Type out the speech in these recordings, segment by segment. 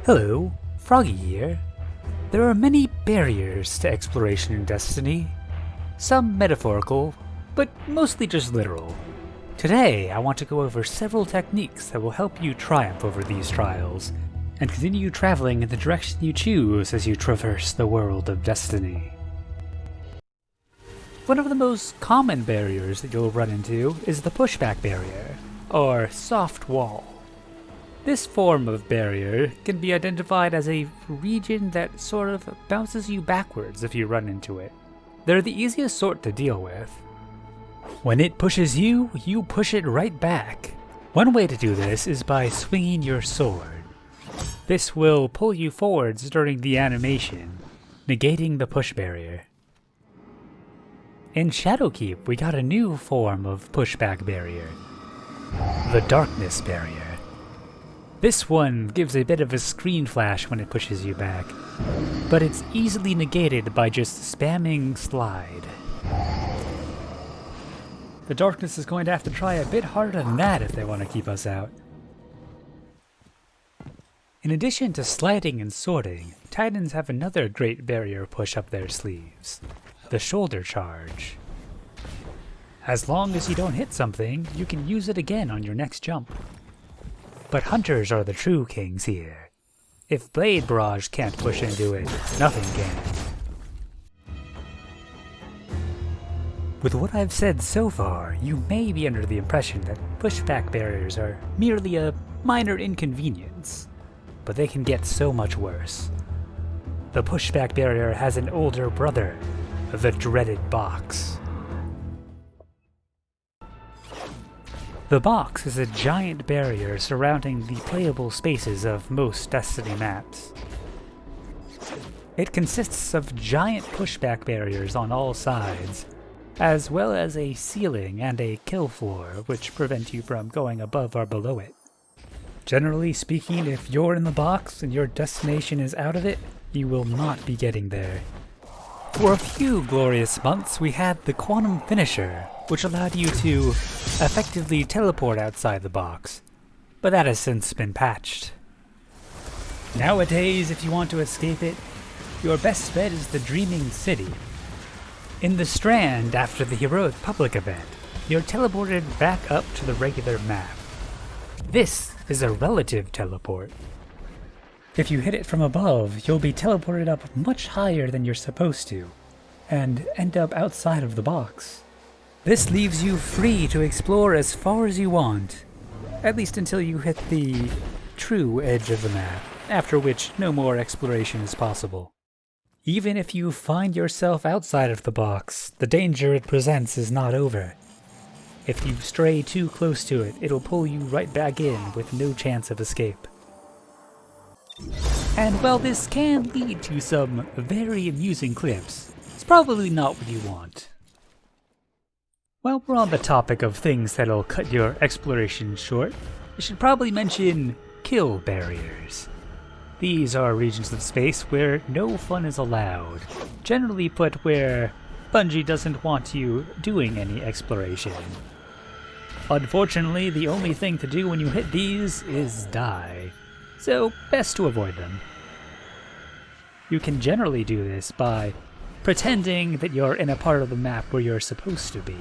Hello, Froggy here. There are many barriers to exploration in Destiny. Some metaphorical, but mostly just literal. Today, I want to go over several techniques that will help you triumph over these trials, and continue traveling in the direction you choose as you traverse the world of Destiny. One of the most common barriers that you'll run into is the pushback barrier, or soft wall. This form of barrier can be identified as a region that sort of bounces you backwards if you run into it. They're the easiest sort to deal with. When it pushes you, you push it right back. One way to do this is by swinging your sword. This will pull you forwards during the animation, negating the push barrier. In Shadowkeep, we got a new form of pushback barrier, the darkness barrier. This one gives a bit of a screen flash when it pushes you back, but it's easily negated by just spamming slide. The darkness is going to have to try a bit harder than that if they want to keep us out. In addition to sliding and sorting, Titans have another great barrier push up their sleeves, the shoulder charge. As long as you don't hit something, you can use it again on your next jump. But hunters are the true kings here. If Blade Barrage can't push into it, nothing can. With what I've said so far, you may be under the impression that pushback barriers are merely a minor inconvenience, but they can get so much worse. The pushback barrier has an older brother, the dreaded box. The box is a giant barrier surrounding the playable spaces of most Destiny maps. It consists of giant pushback barriers on all sides, as well as a ceiling and a kill floor which prevent you from going above or below it. Generally speaking, if you're in the box and your destination is out of it, you will not be getting there. For a few glorious months, we had the Quantum Finisher, which allowed you to effectively teleport outside the box, but that has since been patched. Nowadays, if you want to escape it, your best bet is the Dreaming City. In the Strand, after the Heroic Public event, you're teleported back up to the regular map. This is a relative teleport. If you hit it from above, you'll be teleported up much higher than you're supposed to, and end up outside of the box. This leaves you free to explore as far as you want, at least until you hit the true edge of the map, after which no more exploration is possible. Even if you find yourself outside of the box, the danger it presents is not over. If you stray too close to it, it'll pull you right back in with no chance of escape. And while this can lead to some very amusing clips, it's probably not what you want. While we're on the topic of things that'll cut your exploration short, I should probably mention kill barriers. These are regions of space where no fun is allowed, generally put where Bungie doesn't want you doing any exploration. Unfortunately, the only thing to do when you hit these is die, so best to avoid them. You can generally do this by pretending that you're in a part of the map where you're supposed to be.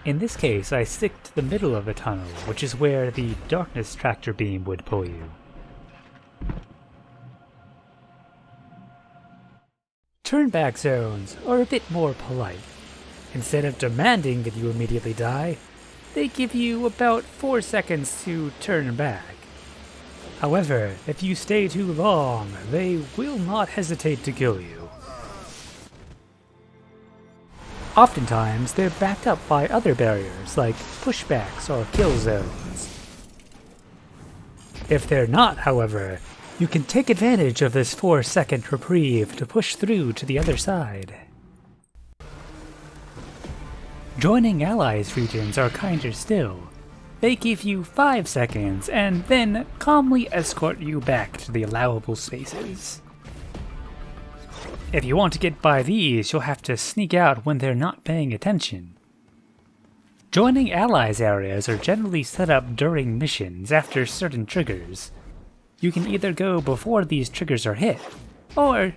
In this case, I stick to the middle of a tunnel, which is where the darkness tractor beam would pull you. Turnback zones are a bit more polite. Instead of demanding that you immediately die, they give you about 4 seconds to turn back. However, if you stay too long, they will not hesitate to kill you. Oftentimes, they're backed up by other barriers like pushbacks or kill zones. If they're not, however, you can take advantage of this 4-second reprieve to push through to the other side. Joining allies regions are kinder still. They give you 5 seconds and then calmly escort you back to the allowable spaces. If you want to get by these, you'll have to sneak out when they're not paying attention. Joining allies areas are generally set up during missions after certain triggers, you can either go before these triggers are hit, or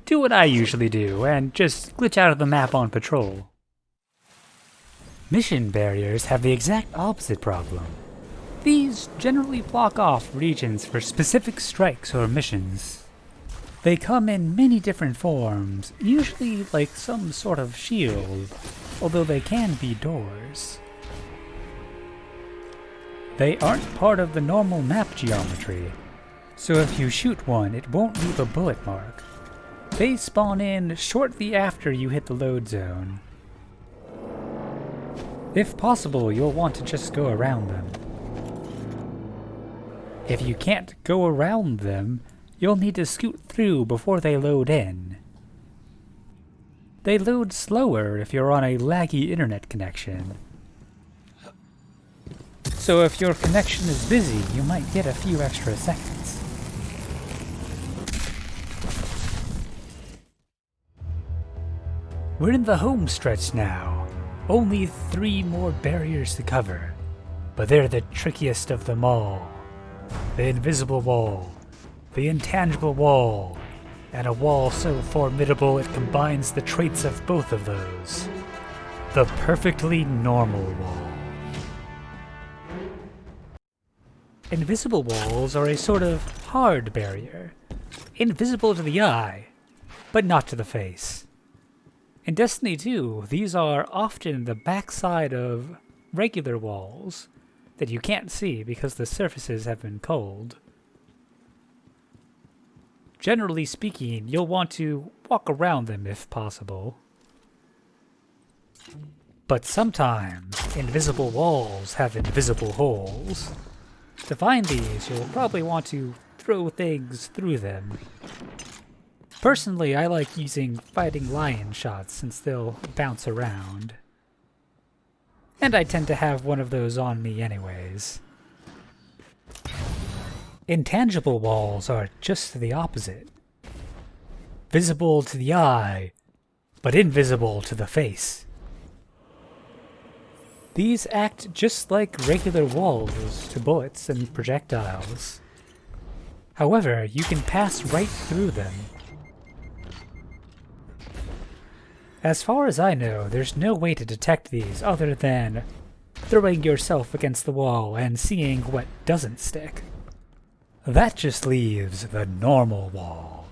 do what I usually do and just glitch out of the map on patrol. Mission barriers have the exact opposite problem. These generally block off regions for specific strikes or missions. They come in many different forms, usually like some sort of shield, although they can be doors. They aren't part of the normal map geometry, so if you shoot one, it won't leave a bullet mark. They spawn in shortly after you hit the load zone. If possible, you'll want to just go around them. If you can't go around them, you'll need to scoot through before they load in. They load slower if you're on a laggy internet connection. So if your connection is busy, you might get a few extra seconds. We're in the home stretch now. Only 3 more barriers to cover, but they're the trickiest of them all. The Invisible Wall, the Intangible Wall, and a wall so formidable it combines the traits of both of those. The Perfectly Normal Wall. Invisible walls are a sort of hard barrier, invisible to the eye, but not to the face. In Destiny 2, these are often the backside of regular walls that you can't see because the surfaces have been culled. Generally speaking, you'll want to walk around them if possible. But sometimes, invisible walls have invisible holes. To find these, you'll probably want to throw things through them. Personally, I like using fighting lion shots since they'll bounce around. And I tend to have one of those on me anyways. Intangible walls are just the opposite. Visible to the eye, but invisible to the face. These act just like regular walls to bullets and projectiles. However, you can pass right through them. As far as I know, there's no way to detect these other than throwing yourself against the wall and seeing what doesn't stick. That just leaves the normal wall.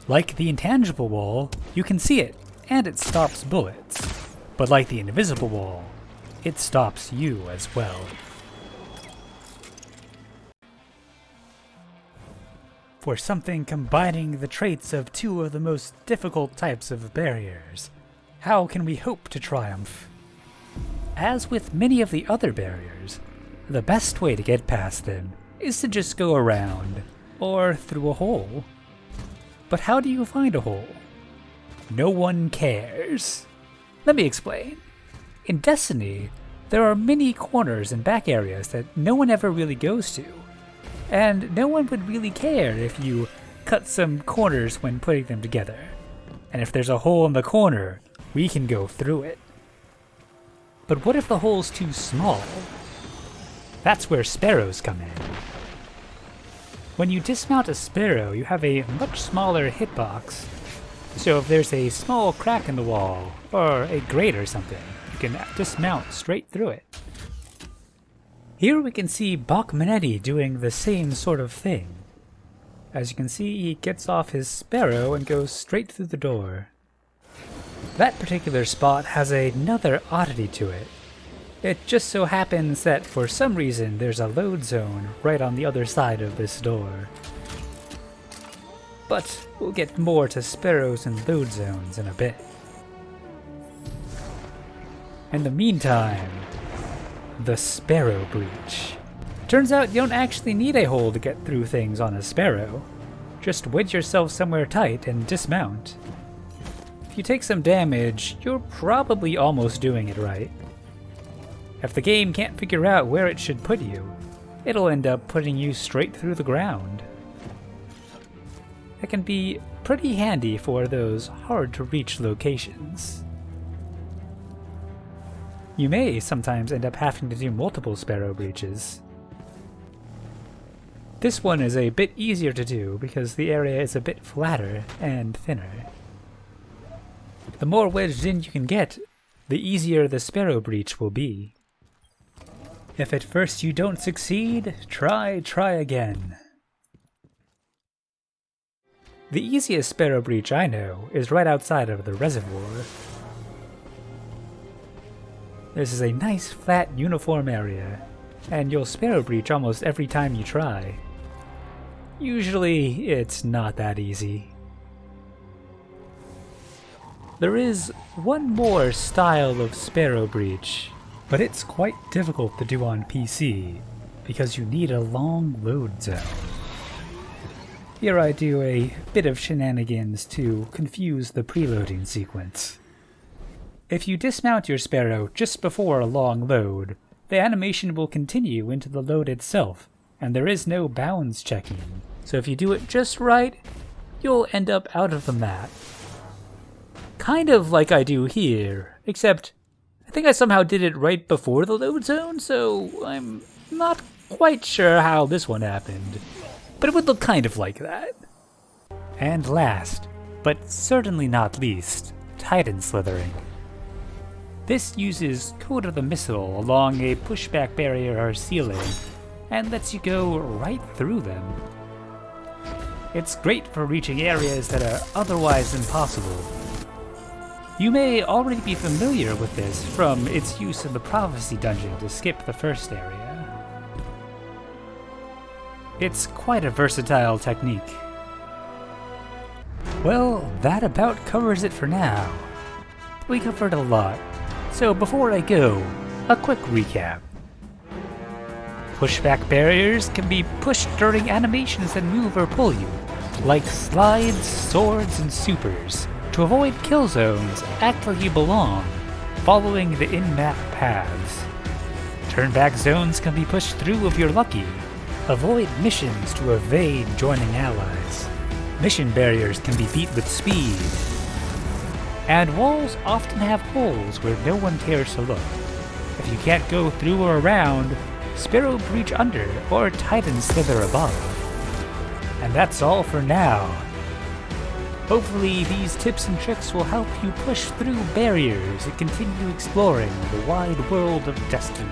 Like the Intangible Wall, you can see it, and it stops bullets. But like the Invisible Wall, it stops you as well. For something combining the traits of 2 of the most difficult types of barriers, how can we hope to triumph? As with many of the other barriers, the best way to get past them is to just go around, or through a hole. But how do you find a hole? No one cares. Let me explain. In Destiny, there are many corners and back areas that no one ever really goes to, and no one would really care if you cut some corners when putting them together. And if there's a hole in the corner, we can go through it. But what if the hole's too small? That's where sparrows come in. When you dismount a sparrow, you have a much smaller hitbox. So if there's a small crack in the wall, or a grate or something, you can dismount straight through it. Here we can see Bachmanetti doing the same sort of thing. As you can see, he gets off his sparrow and goes straight through the door. That particular spot has another oddity to it. It just so happens that for some reason there's a load zone right on the other side of this door. But we'll get more to sparrows and load zones in a bit. In the meantime, the Sparrow Breach. Turns out you don't actually need a hole to get through things on a sparrow. Just wedge yourself somewhere tight and dismount. If you take some damage, you're probably almost doing it right. If the game can't figure out where it should put you, it'll end up putting you straight through the ground. It can be pretty handy for those hard-to-reach locations. You may sometimes end up having to do multiple Sparrow Breaches. This one is a bit easier to do because the area is a bit flatter and thinner. The more wedged in you can get, the easier the Sparrow Breach will be. If at first you don't succeed, try again. The easiest Sparrow Breach I know is right outside of the reservoir. This is a nice flat uniform area, and you'll Sparrow Breach almost every time you try. Usually, it's not that easy. There is one more style of Sparrow Breach, but it's quite difficult to do on PC, because you need a long load zone. Here I do a bit of shenanigans to confuse the preloading sequence. If you dismount your Sparrow just before a long load, the animation will continue into the load itself, and there is no bounds checking, so if you do it just right, you'll end up out of the map. Kind of like I do here, except I think I somehow did it right before the load zone, so I'm not quite sure how this one happened, but it would look kind of like that. And last, but certainly not least, Titan Slithering. This uses Code of the Missile along a pushback barrier or ceiling, and lets you go right through them. It's great for reaching areas that are otherwise impossible. You may already be familiar with this from its use in the Prophecy Dungeon to skip the first area. It's quite a versatile technique. Well, that about covers it for now. We covered a lot. So before I go, a quick recap. Pushback barriers can be pushed during animations that move or pull you, like slides, swords, and supers, to avoid kill zones, act like you belong, following the in-map paths. Turn-back zones can be pushed through if you're lucky. Avoid missions to evade joining allies. Mission barriers can be beat with speed. And walls often have holes where no one cares to look. If you can't go through or around, Sparrow Breach under or Titan Slither above. And that's all for now. Hopefully these tips and tricks will help you push through barriers and continue exploring the wide world of Destiny.